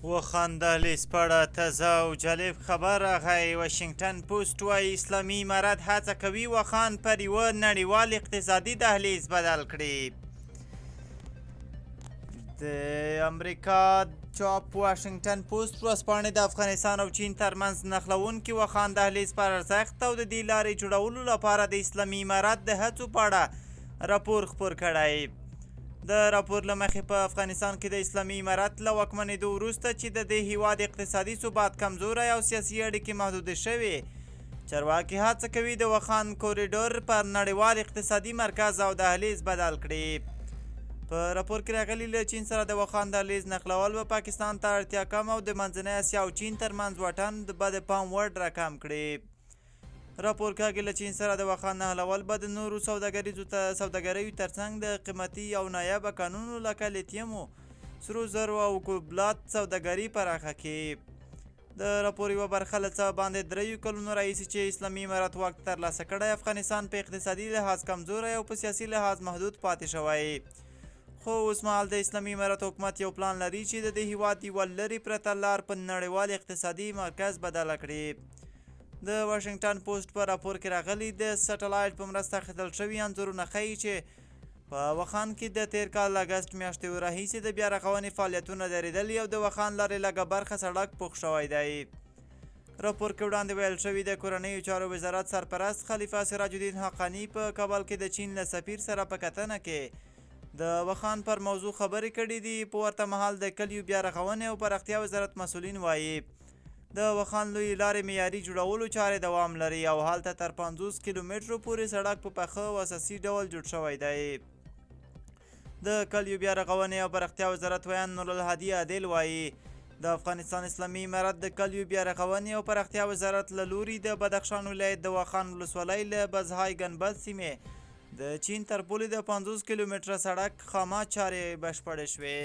واخان دهلیز په اړه تازه او جالب خبر راغی. واشنګټن پوسټ وایي اسلامي امارت هڅه کوي واخان پر یوه نړیوال اقتصادي دهلیز بدل کړي. د امریکا چاپ واشنګټن پوسټ ورځپاڼې د افغانستان او چین ترمنځ نښلوونکي واخان دهلیز پر ارزښت او د دې لارې جوړولو لپاره د اسلامي امارت د هڅو په اړه راپور خپور کړی. د راپور له مخې په افغانستان کې د اسلامي امارت له واکمنېدو وروسته چې د دې هیواد اقتصادي ثبات کمزوری او سیاسي اړیکې محدودې شوې، چارواکي هڅه کوي د واخان کوریډور پر نړیوال اقتصادي مرکز او دهلیز بدل کړي. په راپور کې راغلي له چین سره د واخان دهلیز نښلول به پاکستان ته اړتیا کم او د منځنۍ اسیا او چین ترمنځ واټن به د پام وړ راکم کړي. راپور کاږي له چین سره د واخان نښلول به د نورو سوداګریو ترڅنګ د قیمتي او نایابه کانونو لکه لیتیمو، سرو زرو او کوبلات سوداګري پراخه کړي. د راپور یوه برخه له څه باندې 3 کلونو راهیسې چې اسلامي امارت واک ترلاسه کړی، افغانستان په اقتصادي لحاظ کمزوری او په سیاسي لحاظ محدود پاتې شوی. خو اوس مهال د اسلامي امارت حکومت یو پلان لري چې د دې هیواد یوه لرې پرته لار په نړیوال اقتصادي مرکز بدله کړي. د واشنګټن پوسټ په راپور کې راغلي د سټلایټ په مرسته اخیستل شوي انځورونه ښیي چې په واخان کې د تیر کال اګست میاشتې راهیسې د بیا رغونې فعالیتونه درېدلي او د واخان لارې لږه برخه سړک پوخ شوی دی. راپور کې وړاندې ویل شوي د کورنیو چارو وزارت سرپرست خلیفه سراج الدین حقانی په کابل کې د چین له سفیر سره په کتنه کې د واخان پر موضوع خبرې کړي دي. په ورته مهال د کلیو بیا رغونې او پراختیا وزارت مسؤلین وایي د واخان لوی لارې معیاري جوړولو چارې دوام لري او هلته تر 50 کیلومترو پورې سړک په پخه او اساسي ډول جوړ شوی دی. د کلیو بیا رغونې او پراختیا وزارت ویان نورالهادي عادل وایي د افغانستان اسلامي امارت د کلیو بیا رغونې او پراختیا وزارت له لوري د بدخشان ولایت د واخان ولسوالۍ له بزهای ګنبد سیمې د چین تر پولې د 50 کیلومتره سړک خامه چارې بشپړې شوې.